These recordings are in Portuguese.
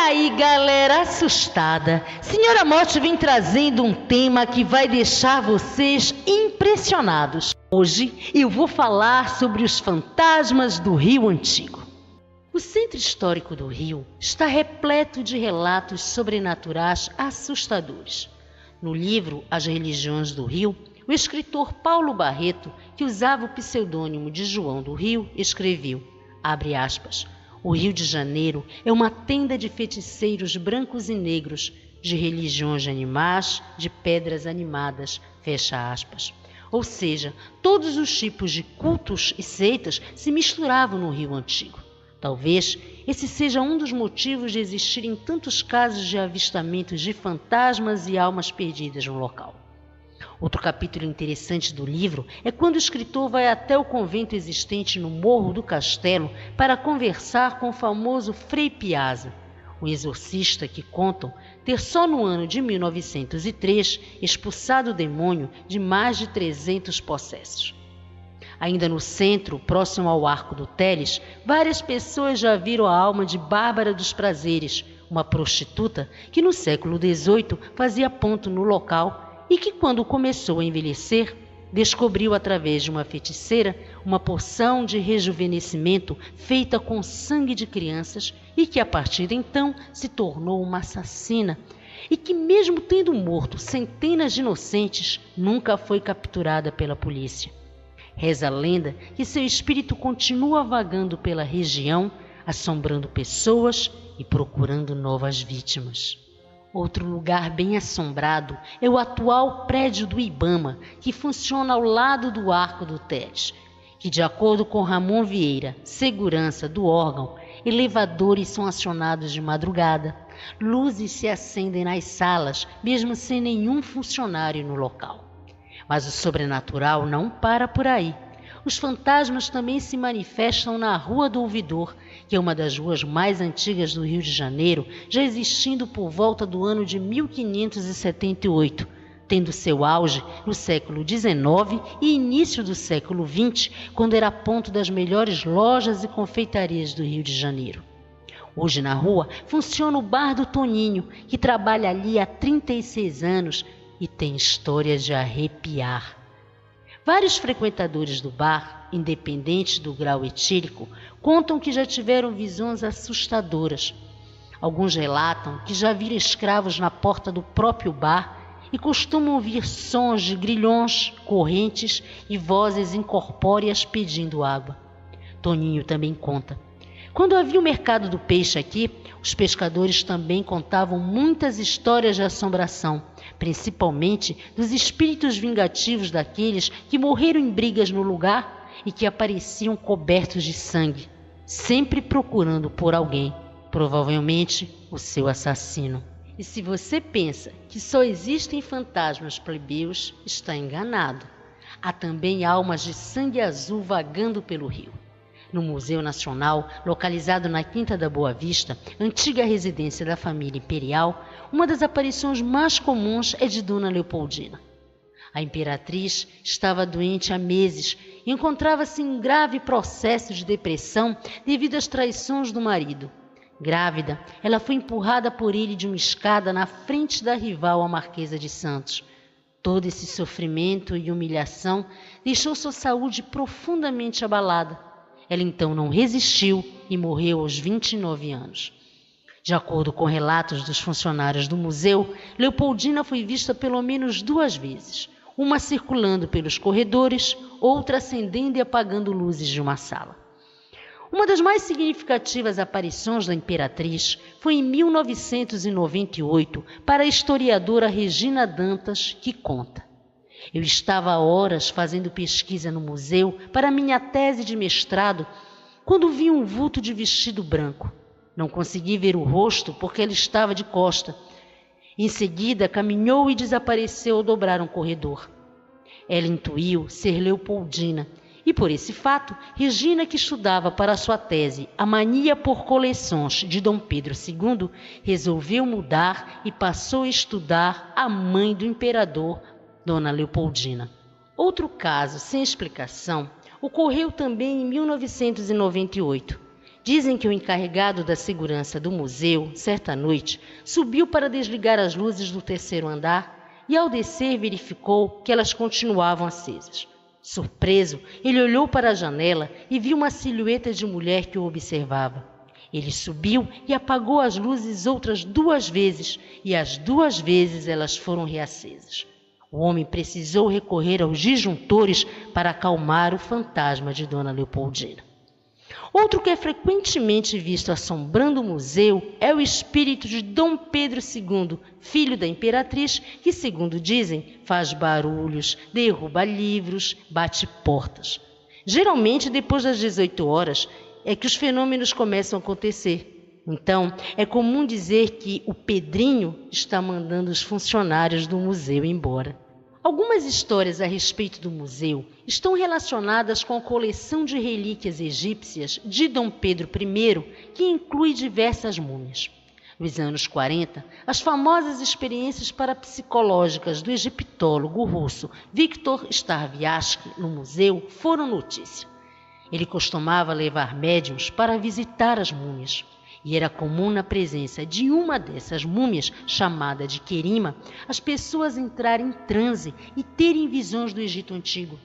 aí, galera assustada? Senhora Morte vem trazendo um tema que vai deixar vocês impressionados. Hoje eu vou falar sobre os fantasmas do Rio Antigo. O Centro Histórico do Rio está repleto de relatos sobrenaturais assustadores. No livro As Religiões do Rio, o escritor Paulo Barreto, que usava o pseudônimo de João do Rio, escreveu, abre aspas, o Rio de Janeiro é uma tenda de feiticeiros brancos e negros, de religiões de animais, de pedras animadas, fecha aspas. Ou seja, todos os tipos de cultos e seitas se misturavam no Rio Antigo. Talvez esse seja um dos motivos de existirem tantos casos de avistamentos de fantasmas e almas perdidas no local. Outro capítulo interessante do livro é quando o escritor vai até o convento existente no Morro do Castelo para conversar com o famoso Frei Piazza, um exorcista que contam ter só no ano de 1903 expulsado o demônio de mais de 300 possessos. Ainda no centro, próximo ao Arco do Teles, várias pessoas já viram a alma de Bárbara dos Prazeres, uma prostituta que no século XVIII fazia ponto no local e que, quando começou a envelhecer, descobriu através de uma feiticeira uma poção de rejuvenescimento feita com sangue de crianças e que, a partir de então, se tornou uma assassina e que, mesmo tendo morto centenas de inocentes, nunca foi capturada pela polícia. Reza a lenda que seu espírito continua vagando pela região, assombrando pessoas e procurando novas vítimas. Outro lugar bem assombrado é o atual prédio do Ibama, que funciona ao lado do Arco do Teles, que, de acordo com Ramon Vieira, segurança do órgão, elevadores são acionados de madrugada, luzes se acendem nas salas, mesmo sem nenhum funcionário no local. Mas o sobrenatural não para por aí. Os fantasmas também se manifestam na Rua do Ouvidor, que é uma das ruas mais antigas do Rio de Janeiro, já existindo por volta do ano de 1578, tendo seu auge no século XIX e início do século XX, quando era ponto das melhores lojas e confeitarias do Rio de Janeiro. Hoje na rua funciona o Bar do Toninho, que trabalha ali há 36 anos e tem histórias de arrepiar. Vários frequentadores do bar, independente do grau etílico, contam que já tiveram visões assustadoras. Alguns relatam que já viram escravos na porta do próprio bar e costumam ouvir sons de grilhões, correntes e vozes incorpóreas pedindo água. Toninho também conta. Quando havia o mercado do peixe aqui, os pescadores também contavam muitas histórias de assombração, principalmente dos espíritos vingativos daqueles que morreram em brigas no lugar e que apareciam cobertos de sangue, sempre procurando por alguém, provavelmente o seu assassino. E se você pensa que só existem fantasmas plebeus, está enganado. Há também almas de sangue azul vagando pelo rio. No Museu Nacional, localizado na Quinta da Boa Vista, antiga residência da família imperial, uma das aparições mais comuns é de Dona Leopoldina. A imperatriz estava doente há meses e encontrava-se em grave processo de depressão devido às traições do marido. Grávida, ela foi empurrada por ele de uma escada na frente da rival, a Marquesa de Santos. Todo esse sofrimento e humilhação deixou sua saúde profundamente abalada. Ela então não resistiu e morreu aos 29 anos. De acordo com relatos dos funcionários do museu, Leopoldina foi vista pelo menos 2 vezes, uma circulando pelos corredores, outra acendendo e apagando luzes de uma sala. Uma das mais significativas aparições da imperatriz foi em 1998 para a historiadora Regina Dantas, que conta. Eu estava há horas fazendo pesquisa no museu para minha tese de mestrado, quando vi um vulto de vestido branco. Não consegui ver o rosto porque ela estava de costa. Em seguida, caminhou e desapareceu ao dobrar um corredor. Ela intuiu ser Leopoldina, e por esse fato, Regina, que estudava para sua tese A Mania por Coleções de Dom Pedro II, resolveu mudar e passou a estudar a mãe do imperador, Dona Leopoldina. Outro caso sem explicação ocorreu também em 1998. Dizem que o encarregado da segurança do museu, certa noite, subiu para desligar as luzes do terceiro andar e, ao descer, verificou que elas continuavam acesas. Surpreso, ele olhou para a janela e viu uma silhueta de mulher que o observava. Ele subiu e apagou as luzes outras 2 vezes, e as 2 vezes elas foram reacesas. O homem precisou recorrer aos disjuntores para acalmar o fantasma de Dona Leopoldina. Outro que é frequentemente visto assombrando o museu é o espírito de Dom Pedro II, filho da imperatriz, que, segundo dizem, faz barulhos, derruba livros, bate portas. Geralmente, depois das 18 horas, é que os fenômenos começam a acontecer. Então, é comum dizer que o Pedrinho está mandando os funcionários do museu embora. Algumas histórias a respeito do museu estão relacionadas com a coleção de relíquias egípcias de Dom Pedro I, que inclui diversas múmias. Nos anos 40, as famosas experiências parapsicológicas do egiptólogo russo Viktor Starviatsky no museu foram notícia. Ele costumava levar médiuns para visitar as múmias. E era comum, na presença de uma dessas múmias, chamada de Querima, as pessoas entrarem em transe e terem visões do Egito Antigo.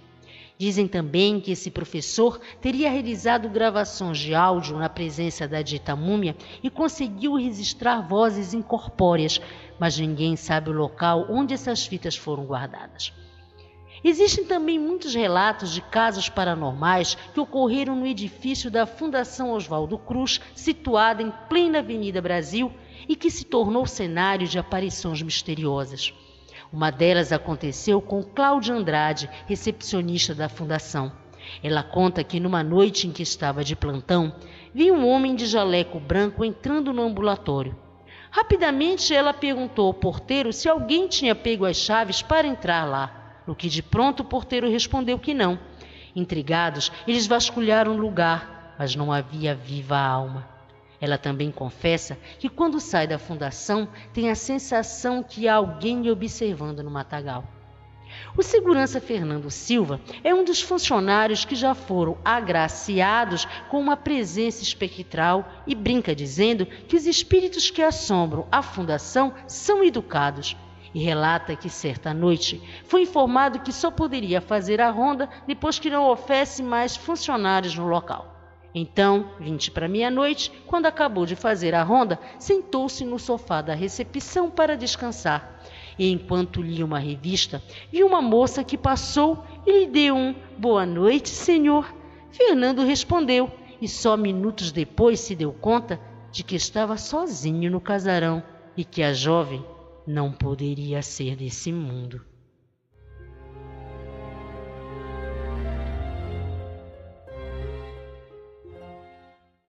Dizem também que esse professor teria realizado gravações de áudio na presença da dita múmia e conseguiu registrar vozes incorpóreas, mas ninguém sabe o local onde essas fitas foram guardadas. Existem também muitos relatos de casos paranormais que ocorreram no edifício da Fundação Oswaldo Cruz, situada em plena Avenida Brasil, e que se tornou cenário de aparições misteriosas. Uma delas aconteceu com Cláudia Andrade, recepcionista da fundação. Ela conta que numa noite em que estava de plantão, viu um homem de jaleco branco entrando no ambulatório. Rapidamente ela perguntou ao porteiro se alguém tinha pego as chaves para entrar lá. No que de pronto o porteiro respondeu que não. Intrigados, eles vasculharam o lugar, mas não havia viva alma. Ela também confessa que quando sai da fundação tem a sensação que há alguém lhe observando no matagal. O segurança Fernando Silva é um dos funcionários que já foram agraciados com uma presença espectral e brinca dizendo que os espíritos que assombram a fundação são educados. E relata que certa noite foi informado que só poderia fazer a ronda depois que não houvesse mais funcionários no local. Então, 20 para meia-noite, quando acabou de fazer a ronda, sentou-se no sofá da recepção para descansar. E enquanto lia uma revista, viu uma moça que passou e lhe deu um "Boa noite, senhor". Fernando respondeu e só minutos depois se deu conta de que estava sozinho no casarão e que a jovem não poderia ser desse mundo.